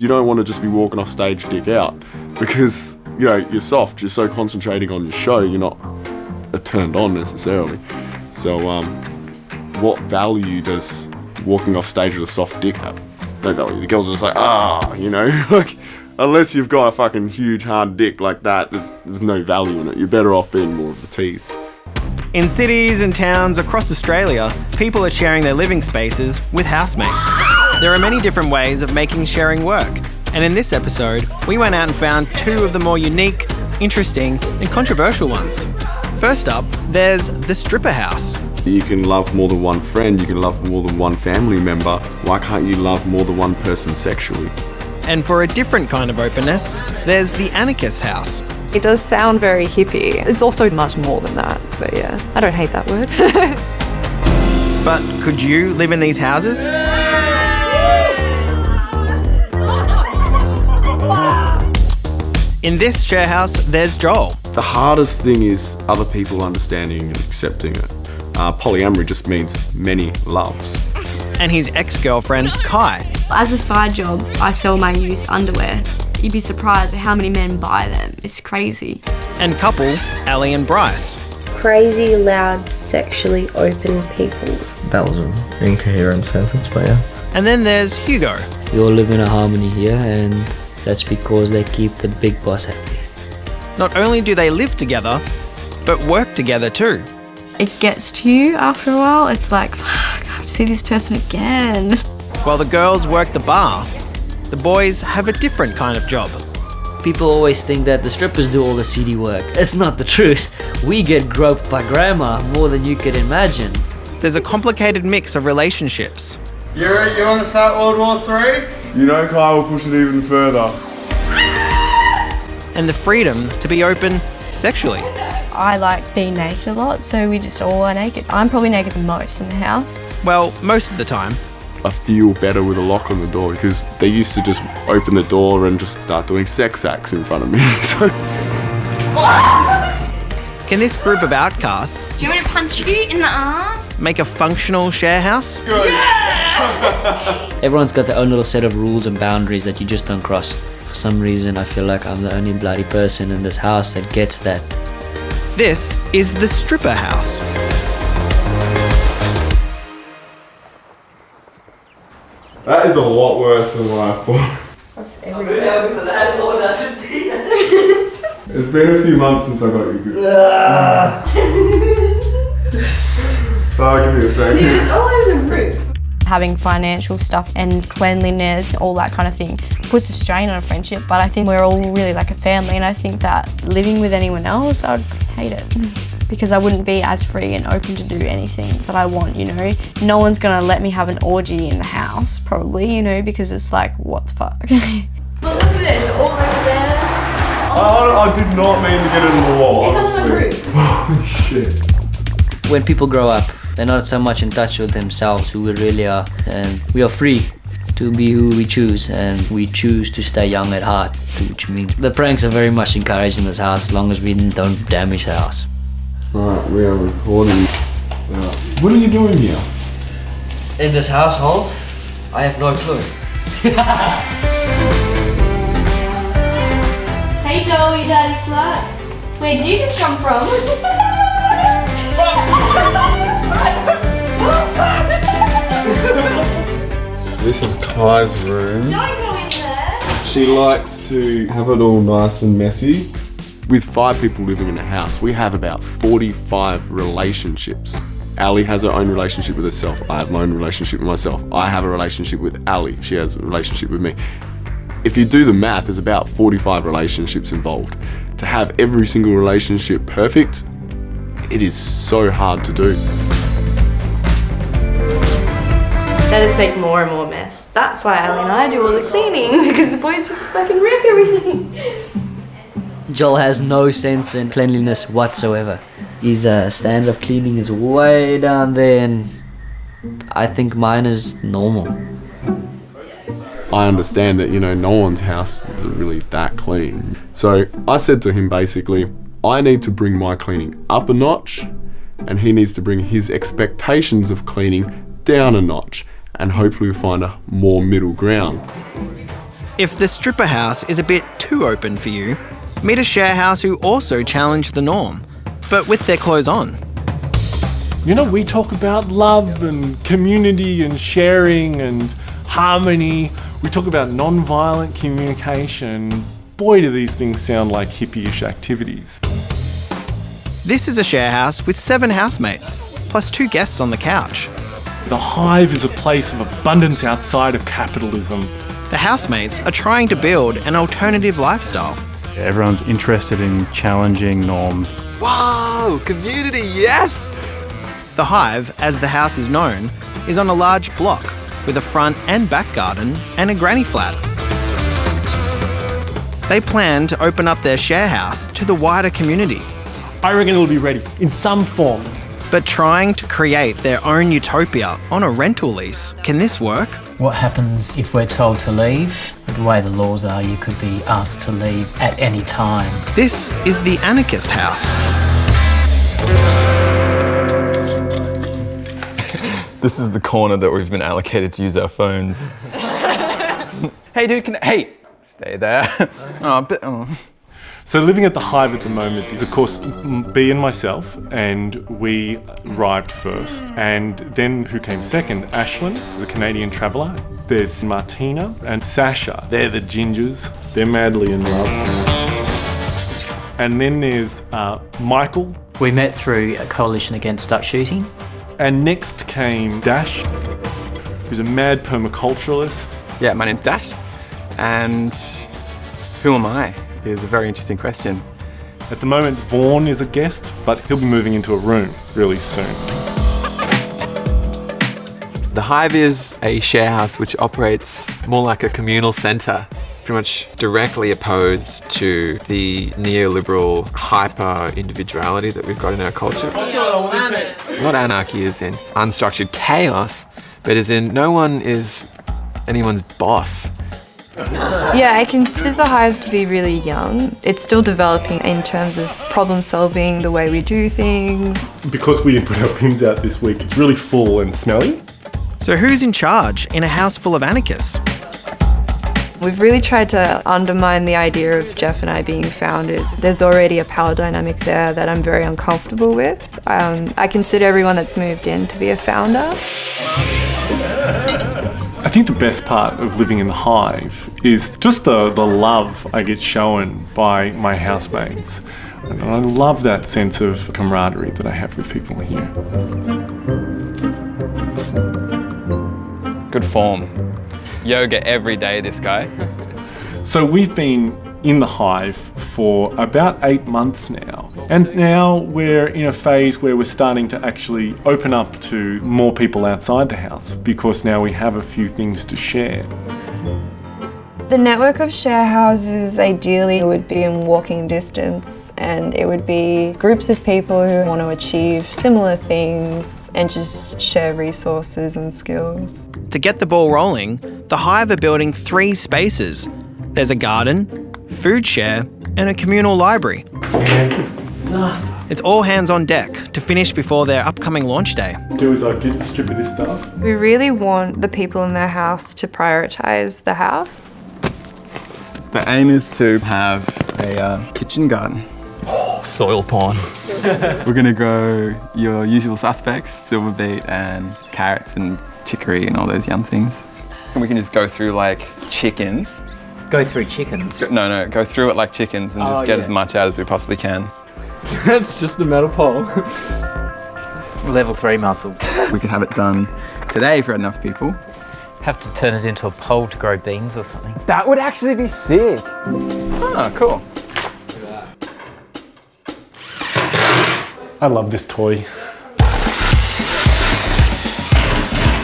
You don't want to just be walking off stage dick out because, you know, you're soft, you're so concentrating on your show, you're not turned on necessarily. So what value does walking off stage with a soft dick have? No value. The girls are just like, you know, like, unless you've got a fucking huge hard dick like that, there's no value in it. You're better off being more of the tease. In cities and towns across Australia, people are sharing their living spaces with housemates. There are many different ways of making sharing work, and in this episode, we went out and found two of the more unique, interesting, and controversial ones. First up, there's the stripper house. You can love more than one friend, you can love more than one family member. Why can't you love more than one person sexually? And for a different kind of openness, there's the Anarchist House. It does sound very hippie. It's also much more than that, but yeah, I don't hate that word. But could you live in these houses? In this share house, there's Joel. The hardest thing is other people understanding and accepting it. Polyamory just means many loves. And his ex-girlfriend, Kai. As a side job, I sell my used underwear. You'd be surprised at how many men buy them. It's crazy. And couple, Ali and Bryce. Crazy, loud, sexually open people. That was an incoherent sentence, but yeah. And then there's Hugo. We all live in a harmony here, and that's because they keep the big boss happy. Not only do they live together, but work together too. It gets to you after a while. It's like, fuck, I have to see this person again. While the girls work the bar, the boys have a different kind of job. People always think that the strippers do all the seedy work. It's not the truth. We get groped by grandma more than you could imagine. There's a complicated mix of relationships. You want to start World War III? You know Kai will push it even further. And the freedom to be open sexually. I like being naked a lot, so we just all are naked. I'm probably naked the most in the house. Well, most of the time. I feel better with a lock on the door because they used to just open the door and just start doing sex acts in front of me. So. Can this group of outcasts Do you want me to punch you in the arm? make a functional share house? Everyone's got their own little set of rules and boundaries that you just don't cross. For some reason, I feel like I'm the only bloody person in this house that gets that. This is the stripper house. That is a lot worse than what I thought. That's everything. It's been a few months since I got you good. Give me a second. Dude, it's all over the roof. Having financial stuff and cleanliness, all that kind of thing, puts a strain on a friendship, but I think we're all really like a family, and I think that living with anyone else, I'd hate it. Because I wouldn't be as free and open to do anything that I want, you know. No one's gonna let me have an orgy in the house, probably, you know, because it's like, what the fuck? But look at it, it's all over there. I did not mean to get it in the wall. It's on the roof. Holy shit. When people grow up, they're not so much in touch with themselves, who we really are, and we are free to be who we choose, and we choose to stay young at heart, which means the pranks are very much encouraged in this house as long as we don't damage the house. Alright, we are recording. What are you doing here? In this household, I have no clue. Hey Joel, you daddy slut. Where'd you just come from? This is Kai's room. Don't go in there. She likes to have it all nice and messy. With 5 people living in a house, we have about 45 relationships. Ali has her own relationship with herself. I have my own relationship with myself. I have a relationship with Ali. She has a relationship with me. If you do the math, there's about 45 relationships involved. To have every single relationship perfect, it is so hard to do. That just make more and more mess. That's why Ali and I do all the cleaning, because the boys just fucking wreck everything. Joel has no sense in cleanliness whatsoever. His standard of cleaning is way down there, and I think mine is normal. I understand that, you know, no one's house is really that clean. So I said to him basically, I need to bring my cleaning up a notch, and he needs to bring his expectations of cleaning down a notch, and hopefully find a more middle ground. If the stripper house is a bit too open for you, meet a share house who also challenge the norm, but with their clothes on. You know, we talk about love and community and sharing and harmony. We talk about non-violent communication. Boy, do these things sound like hippie-ish activities. This is a share house with 7 housemates, plus 2 guests on the couch. The Hive is a place of abundance outside of capitalism. The housemates are trying to build an alternative lifestyle. Everyone's interested in challenging norms. Whoa, community, yes! The Hive, as the house is known, is on a large block with a front and back garden and a granny flat. They plan to open up their share house to the wider community. I reckon it'll be ready in some form. But trying to create their own utopia on a rental lease, can this work? What happens if we're told to leave? The way the laws are, you could be asked to leave at any time. This is the Anarchist House. This is the corner that we've been allocated to use our phones. Hey dude, hey! Stay there. So living at the Hive at the moment is, of course, B and myself, and we arrived first. And then who came second? Ashlyn is a Canadian traveller. There's Martina and Sasha. They're the gingers. They're madly in love. And then there's Michael. We met through a coalition against duck shooting. And next came Dash, who's a mad permaculturalist. Yeah, my name's Dash. And who am I? Is a very interesting question. At the moment, Vaughan is a guest, but he'll be moving into a room really soon. The Hive is a share house which operates more like a communal centre, pretty much directly opposed to the neoliberal hyper-individuality that we've got in our culture. Not anarchy as in unstructured chaos, but as in no one is anyone's boss. Yeah, I consider the Hive to be really young. It's still developing in terms of problem solving, the way we do things. Because we put our bins out this week, it's really full and smelly. So who's in charge in a house full of anarchists? We've really tried to undermine the idea of Jeff and I being founders. There's already a power dynamic there that I'm very uncomfortable with. I consider everyone that's moved in to be a founder. I think the best part of living in the Hive is just the love I get shown by my housemates. And I love that sense of camaraderie that I have with people here. Good form. Yoga every day, this guy. So we've been in the Hive for about 8 months now. And now we're in a phase where we're starting to actually open up to more people outside the house because now we have a few things to share. The network of share houses ideally would be in walking distance, and it would be groups of people who want to achieve similar things and just share resources and skills. To get the ball rolling, the Hive are building 3 spaces. There's a garden, food share, and a communal library. It's all hands on deck to finish before their upcoming launch day. Do is I get the strip of this stuff. We really want the people in their house to prioritise the house. The aim is to have a kitchen garden. Oh, soil porn. We're gonna grow your usual suspects, silver beet and carrots and chicory and all those yum things. And we can just go through like chickens. Go through chickens? No, go through it like chickens and just get as much out as we possibly can. It's just a metal pole. Level 3 muscles. We could have it done today for enough people. Have to turn it into a pole to grow beans or something. That would actually be sick. Oh, cool. I love this toy.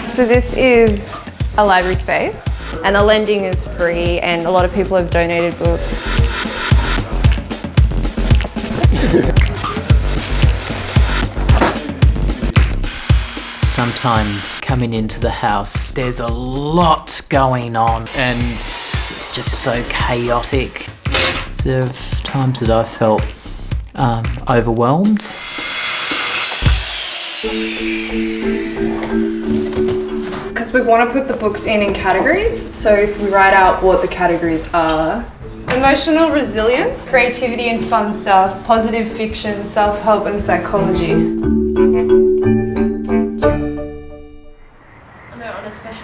So this is a library space, and the lending is free, and a lot of people have donated books. Sometimes coming into the house, there's a lot going on and it's just so chaotic. There are times that I felt overwhelmed. Because because we want to put the books in categories. So if we write out what the categories are: emotional resilience, creativity and fun stuff, positive fiction, self-help and psychology.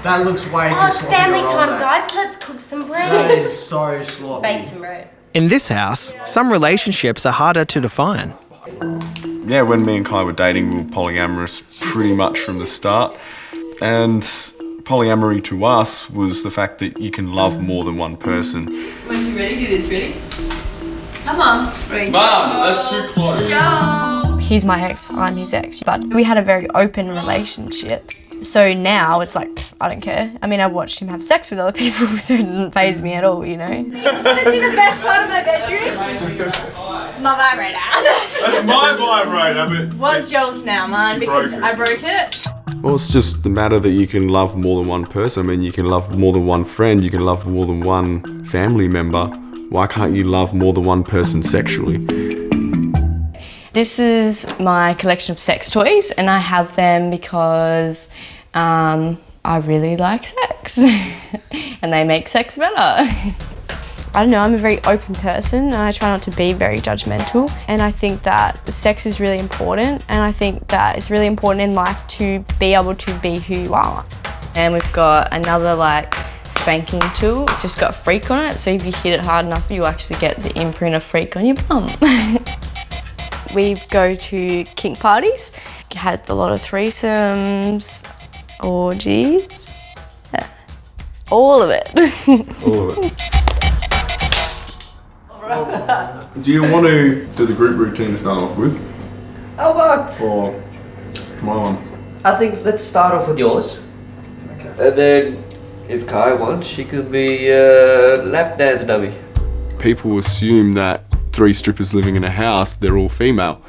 That looks way too Oh, it's sloppy family to roll time, back. guys. Let's cook some bread. That is so sloppy. Bake some bread. In this house, some relationships are harder to define. Yeah, when me and Kai were dating, we were polyamorous pretty much from the start. And polyamory to us was the fact that you can love more than one person. Once you're ready, do this. Ready? Come on. Ready? Mum, that's too close. Go. He's my ex, I'm his ex. But we had a very open relationship. So now it's like, pff, I don't care. I mean, I've watched him have sex with other people, so it didn't faze me at all, you know? Want to see the best part of my bedroom? My vibrator. That's my vibrator, but... What's Joel's now? Mine, because I broke it. Well, it's just the matter that you can love more than one person. I mean, you can love more than one friend, you can love more than one family member. Why can't you love more than one person sexually? This is my collection of sex toys, and I have them because I really like sex and they make sex better. I don't know, I'm a very open person and I try not to be very judgmental, and I think that sex is really important, and I think that it's really important in life to be able to be who you are. And we've got another like spanking tool. It's just got freak on it, so if you hit it hard enough you actually get the imprint of freak on your bum. We go to kink parties, had a lot of threesomes, orgies, yeah. All of it. All of it. Do you want to do the group routine to start off with? Oh, what? Or my one? I think let's start off with yours. Okay. And then, if Kai wants, she could be lap dance dummy. People assume that 3 strippers living in a house, they're all female.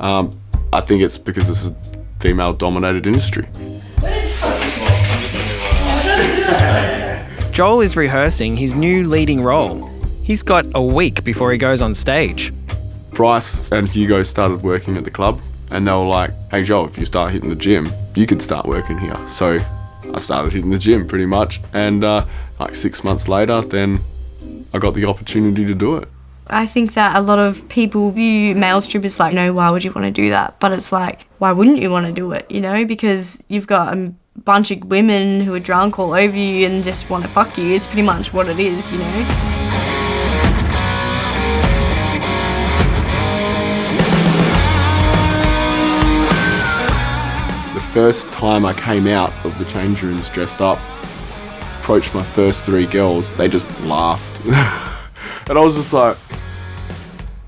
I think it's because it's a female-dominated industry. Joel is rehearsing his new leading role. He's got a week before he goes on stage. Bryce and Hugo started working at the club, and they were like, hey Joel, if you start hitting the gym, you could start working here. So I started hitting the gym pretty much, and like 6 months later, then I got the opportunity to do it. I think that a lot of people view male strippers like, no, why would you want to do that? But it's like, why wouldn't you want to do it, you know? Because you've got a bunch of women who are drunk all over you and just want to fuck you. It's pretty much what it is, you know? The first time I came out of the change rooms dressed up, approached my first 3 girls, they just laughed. And I was just like,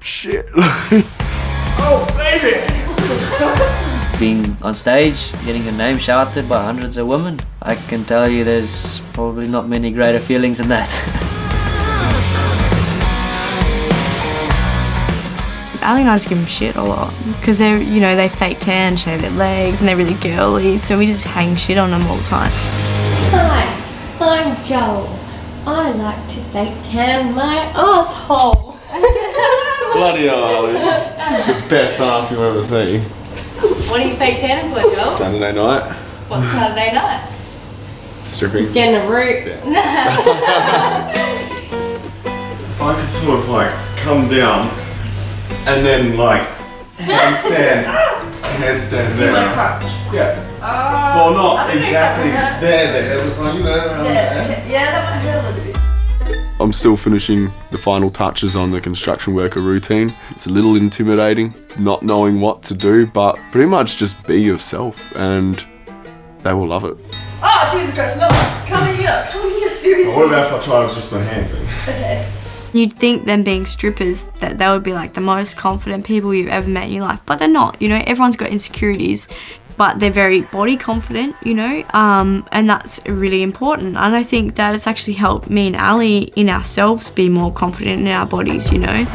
shit. Oh, baby! Being on stage, getting your name shouted by hundreds of women, I can tell you there's probably not many greater feelings than that. Ali and I just give them shit a lot because they're, you know, they fake tan, shave their legs, and they're really girly, so we just hang shit on them all the time. Hi, I'm Joel. I like to fake tan my asshole. Bloody hell, Ali. It's the best ass you've ever seen. What are you fake tanning for, Joel? Saturday night, What's Saturday night? stripping. It's getting a root. If I could sort of like come down and then like handstand there. You want to crunch? Yeah. Oh, Well, not I don't know exactly if that there, would hurt. Yeah, that might hurt a little bit. I'm still finishing the final touches on the construction worker routine. It's a little intimidating, not knowing what to do, but pretty much just be yourself and they will love it. Oh, Jesus Christ, no. Come here, seriously. What about if I try just the hand thing? Okay. You'd think them being strippers that they would be like the most confident people you've ever met in your life, but they're not. You know, everyone's got insecurities, but they're very body confident, you know, and that's really important. And I think that it's actually helped me and Ali in ourselves be more confident in our bodies, you know.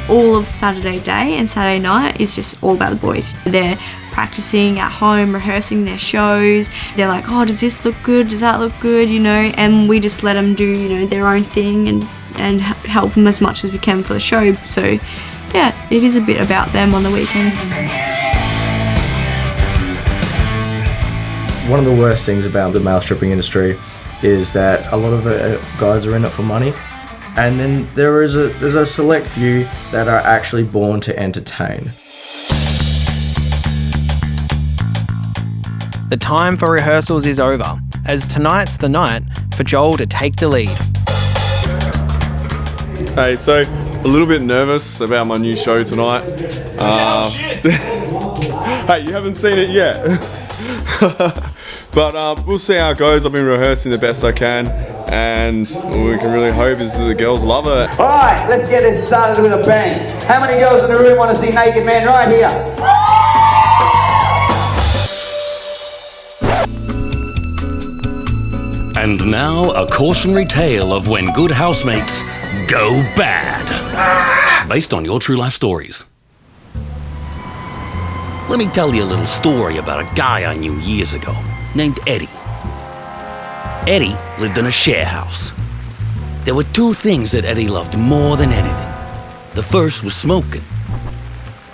All of Saturday day and Saturday night is just all about the boys. They're practicing at home, rehearsing their shows. They're like, oh, does this look good? Does that look good? You know, and we just let them do, you know, their own thing and help them as much as we can for the show. So yeah, it is a bit about them on the weekends. One of the worst things about the male stripping industry is that a lot of guys are in it for money, and then there's a select few that are actually born to entertain. The time for rehearsals is over, as tonight's the night for Joel to take the lead. Hey, so a little bit nervous about my new show tonight. Hey, you haven't seen it yet. But we'll see how it goes. I've been rehearsing the best I can, and all we can really hope is that the girls love it. Alright, let's get this started with a bang. How many girls in the room want to see naked men right here? And now, a cautionary tale of when good housemates go bad. Based on your true life stories. Let me tell you a little story about a guy I knew years ago, named Eddie. Eddie lived in a share house. There were two things that Eddie loved more than anything. The first was smoking.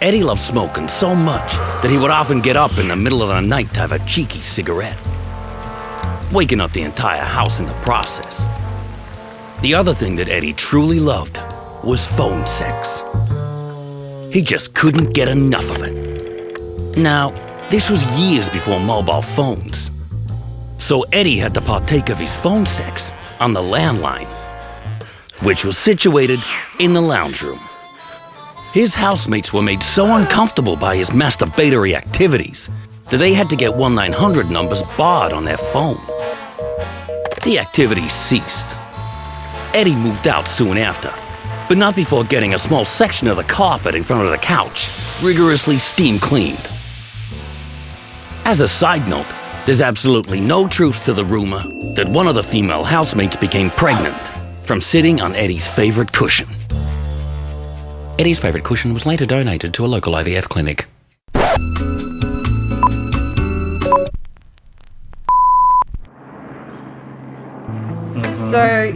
Eddie loved smoking so much that he would often get up in the middle of the night to have a cheeky cigarette, waking up the entire house in the process. The other thing that Eddie truly loved was phone sex. He just couldn't get enough of it. Now, this was years before mobile phones. So Eddie had to partake of his phone sex on the landline, which was situated in the lounge room. His housemates were made so uncomfortable by his masturbatory activities that they had to get 1-900 numbers barred on their phone. The activity ceased. Eddie moved out soon after, but not before getting a small section of the carpet in front of the couch rigorously steam cleaned. As a side note, there's absolutely no truth to the rumor that one of the female housemates became pregnant from sitting on Eddie's favorite cushion. Eddie's favorite cushion was later donated to a local IVF clinic. So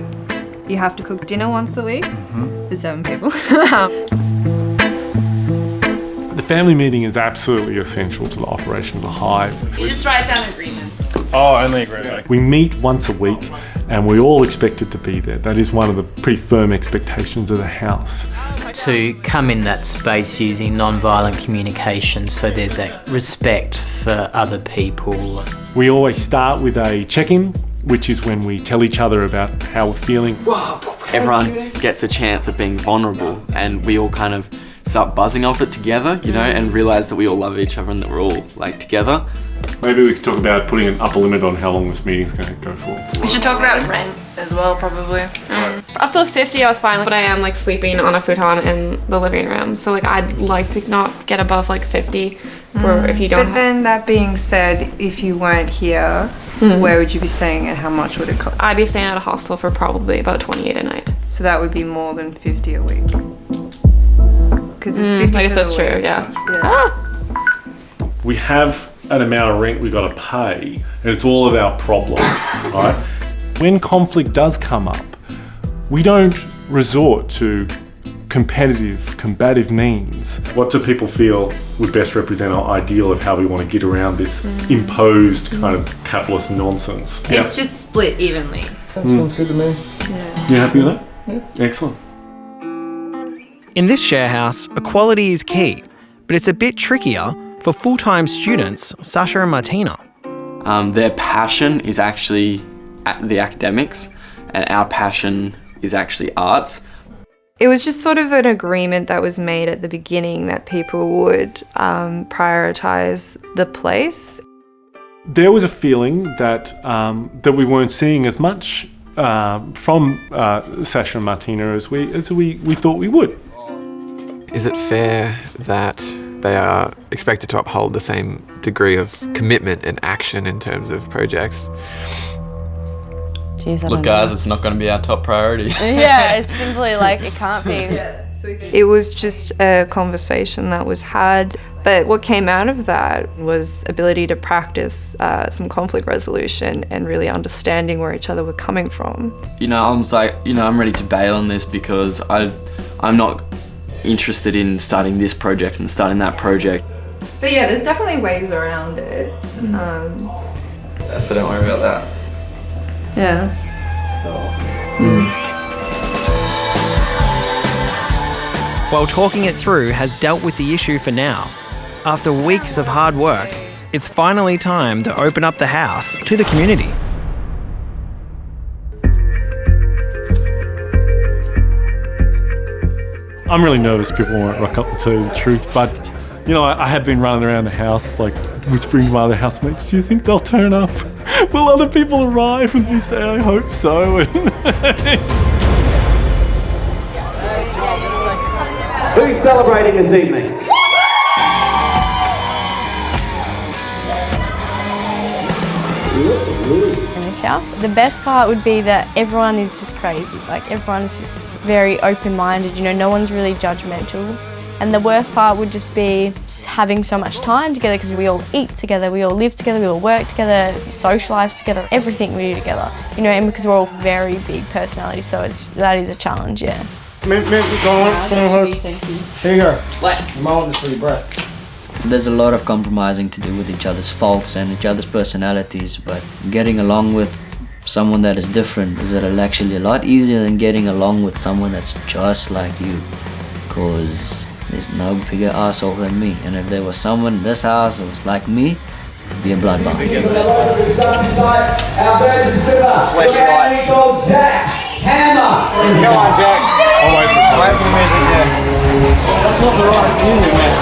you have to cook dinner once a week for 7 people. The family meeting is absolutely essential to the operation of the hive. You just write down agreements. Oh, only agreement. We meet once a week and we all expected to be there. That is one of the pretty firm expectations of the house. To come in that space using non-violent communication, so there's a respect for other people. We always start with a check-in, which is when we tell each other about how we're feeling. Everyone gets a chance of being vulnerable, and we all kind of start buzzing off it together, you know, and realize that we all love each other and that we're all like together. Maybe we could talk about putting an upper limit on how long this meeting's going to go for. We should talk about rent as well, probably. Up to 50 I was fine, but I am like sleeping on a futon in the living room, so like I'd like to not get above like 50 for if you don't. But then that being said, if you weren't here, where would you be staying and how much would it cost? I'd be staying at a hostel for probably about 28 a night. So that would be more than 50 a week. Because it's 50 I guess for that's the true, week. yeah. We have an amount of rent we got to pay, and it's all of our problem, right? When conflict does come up, we don't resort to combative means. What do people feel would best represent our ideal of how we want to get around this imposed kind of capitalist nonsense? It's just split evenly. That sounds good to me. Yeah. You happy with that? Yeah. Excellent. In this share house, equality is key, but it's a bit trickier for full-time students, Sasha and Martina. Their passion is actually the academics, and our passion is actually arts. It was just sort of an agreement that was made at the beginning that people would prioritise the place. There was a feeling that that we weren't seeing as much from Sasha and Martina as we thought we would. Is it fair that they are expected to uphold the same degree of commitment and action in terms of projects? Jeez, I Look, don't guys, know. it's not going to be our top priority. Yeah, it's simply like it can't be. It was just a conversation that was had, but what came out of that was ability to practice some conflict resolution and really understanding where each other were coming from. You know, I was like, you know, I'm ready to bail on this because I'm not interested in starting this project and starting that project. But yeah, there's definitely ways around it. So don't worry about that. Yeah. While talking it through has dealt with the issue for now, after weeks of hard work, it's finally time to open up the house to the community. I'm really nervous people won't rock up to tell you the truth, but you know, I have been running around the house like whispering to my other housemates, do you think they'll turn up? Will other people arrive? And they say, I hope so. Who's celebrating this evening? In this house, the best part would be that everyone is just crazy. Like, everyone is just very open-minded, you know, no one's really judgmental. And the worst part would just be just having so much time together, because we all eat together, we all live together, we all work together, socialise together, everything we do together. You know, and because we're all very big personalities, so that is a challenge, yeah. Mint, go on. Thank you. Here you go. What? I'm holding this for your breath. There's a lot of compromising to do with each other's faults and each other's personalities, but getting along with someone that is different is actually a lot easier than getting along with someone that's just like you, because there's no bigger asshole than me, and if there was someone in this house that was like me, it'd be a bloodbath. Flashlights. Hammer. Go on, Jack. I'll wait for the music, yeah. That's not the right music, man.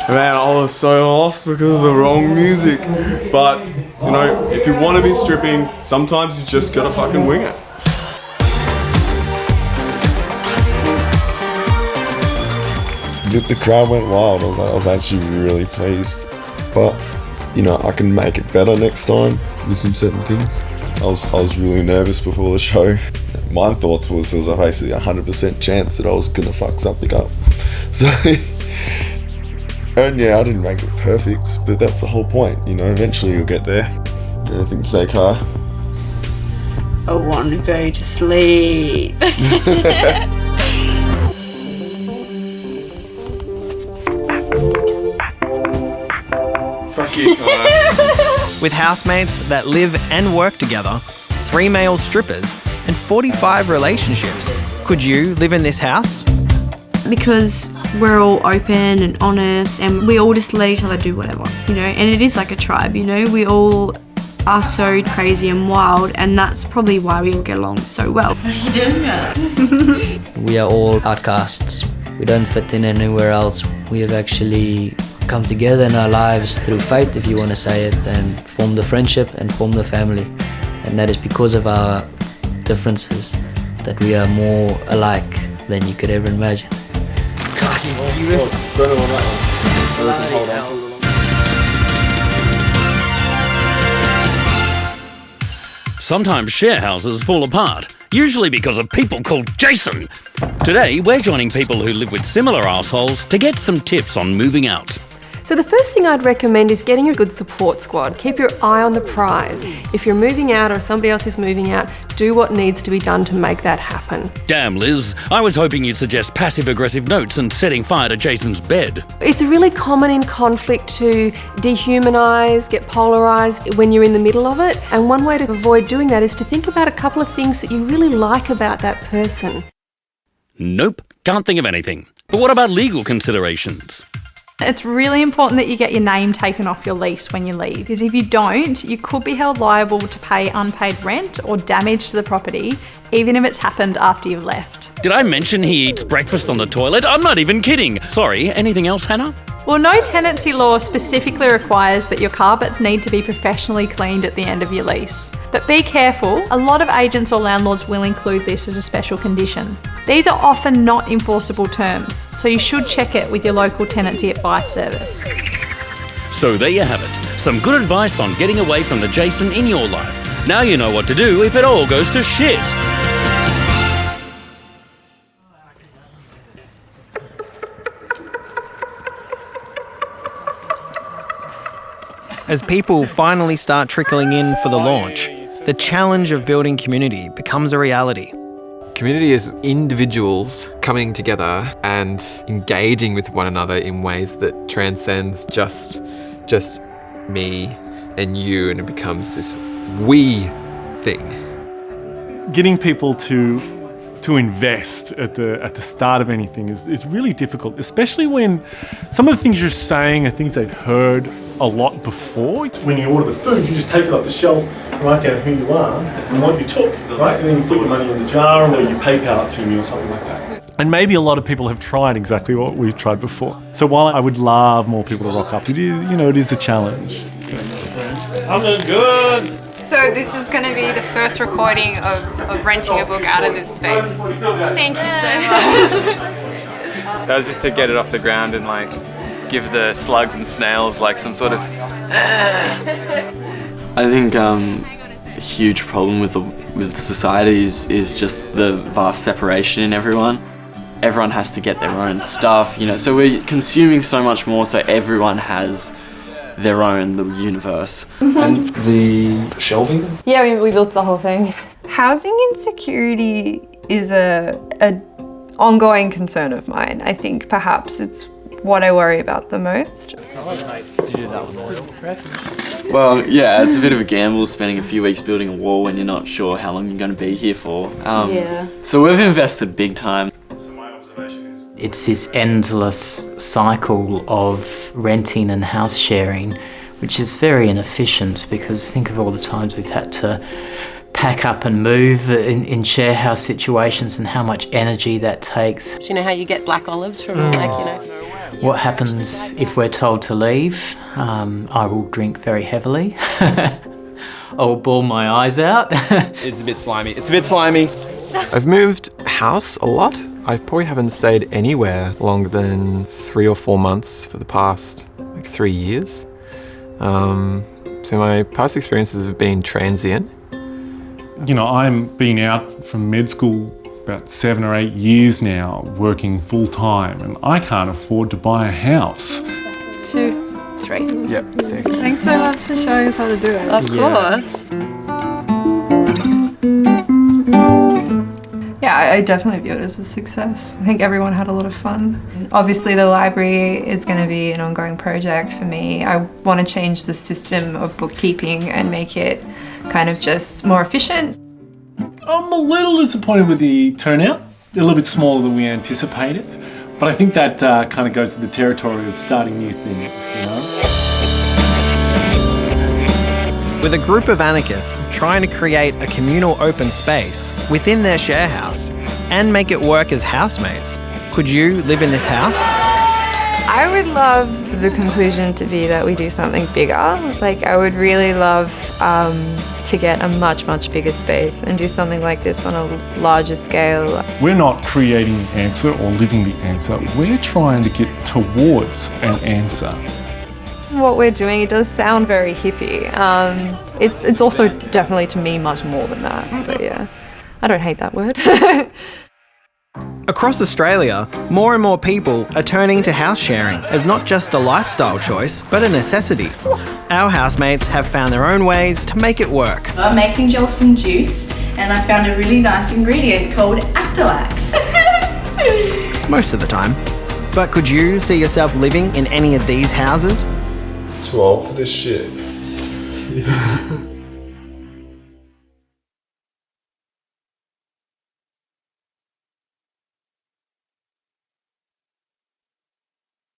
Man, I was so lost because of the wrong music. But, you know, if you want to be stripping, sometimes you just gotta fucking wing it. The crowd went wild. I was actually really pleased. But, you know, I can make it better next time with some certain things. I was really nervous before the show. My thoughts was there was basically a 100% chance that I was gonna fuck something up. So. And yeah, I didn't make it perfect, but that's the whole point, you know, eventually you'll get there. Anything to say, Kai? I want to go to sleep. Fuck you, Kai. With housemates that live and work together, 3 male strippers, and 45 relationships, could you live in this house? Because we're all open and honest, and we all just let each other do whatever, you know, and it is like a tribe, you know, we all are so crazy and wild, and that's probably why we all get along so well. What are you doing? We are all outcasts. We don't fit in anywhere else. We have actually come together in our lives through fate, if you want to say it, and formed a friendship and formed a family. And that is because of our differences that we are more alike than you could ever imagine. Sometimes share houses fall apart, usually because of people called Jason. Today, we're joining people who live with similar assholes to get some tips on moving out. So the first thing I'd recommend is getting a good support squad. Keep your eye on the prize. If you're moving out or somebody else is moving out, do what needs to be done to make that happen. Damn, Liz, I was hoping you'd suggest passive-aggressive notes and setting fire to Jason's bed. It's really common in conflict to dehumanise, get polarised when you're in the middle of it. And one way to avoid doing that is to think about a couple of things that you really like about that person. Nope, can't think of anything. But what about legal considerations? It's really important that you get your name taken off your lease when you leave, because if you don't, you could be held liable to pay unpaid rent or damage to the property, even if it's happened after you've left. Did I mention he eats breakfast on the toilet? I'm not even kidding. Sorry, anything else, Hannah? Well, no tenancy law specifically requires that your carpets need to be professionally cleaned at the end of your lease. But be careful, a lot of agents or landlords will include this as a special condition. These are often not enforceable terms, so you should check it with your local tenancy advice service. So there you have it. Some good advice on getting away from the Jason in your life. Now you know what to do if it all goes to shit. As people finally start trickling in for the launch, the challenge of building community becomes a reality. Community is individuals coming together and engaging with one another in ways that transcends just me and you, and it becomes this we thing. Getting people to invest at the start of anything is really difficult, especially when some of the things you're saying are things they've heard a lot before. When you order the food, you just take it off the shelf, write down who you are and what you took, right? And then you put your money in the jar, or you PayPal it to me or something like that. And maybe a lot of people have tried exactly what we've tried before. So while I would love more people to rock up, it is a challenge. I'm doing good. So this is going to be the first recording of renting a book out of this space. Thank you so much. That was just to get it off the ground and like give the slugs and snails like some sort of. I think a huge problem with society is just the vast separation in everyone. Everyone has to get their own stuff, so we're consuming so much more, so everyone has the universe. And the shelving? Yeah, we built the whole thing. Housing insecurity is a ongoing concern of mine. I think perhaps it's what I worry about the most. Well, yeah, it's a bit of a gamble spending a few weeks building a wall when you're not sure how long you're going to be here for. So we've invested big time. It's this endless cycle of renting and house sharing, which is very inefficient, because think of all the times we've had to pack up and move in share house situations and how much energy that takes. Do you know how you get black olives from What happens if we're told to leave? I will drink very heavily. I will bawl my eyes out. It's a bit slimy. It's a bit slimy. I've moved house a lot. I probably haven't stayed anywhere longer than 3 or 4 months for the past 3 years. So my past experiences have been transient. I'm been out from med school about 7 or 8 years now, working full time, and I can't afford to buy a house. 2, 3. Yep, 6. Thanks so much for showing us how to do it. Of course. Yeah, I definitely view it as a success. I think everyone had a lot of fun. Obviously the library is going to be an ongoing project for me. I want to change the system of bookkeeping and make it kind of just more efficient. I'm a little disappointed with the turnout. A little bit smaller than we anticipated. But I think that kind of goes to the territory of starting new things, With a group of anarchists trying to create a communal open space within their share house and make it work as housemates, could you live in this house? I would love the conclusion to be that we do something bigger. I would really love to get a much, much bigger space and do something like this on a larger scale. We're not creating an answer or living the answer. We're trying to get towards an answer. What we're doing, it does sound very hippie. It's also definitely to me much more than that, but yeah, I don't hate that word. Across Australia, more and more people are turning to house sharing as not just a lifestyle choice, but a necessity. Our housemates have found their own ways to make it work. I'm making Jolson juice, and I found a really nice ingredient called Actilax. Most of the time. But could you see yourself living in any of these houses? Too old for this shit.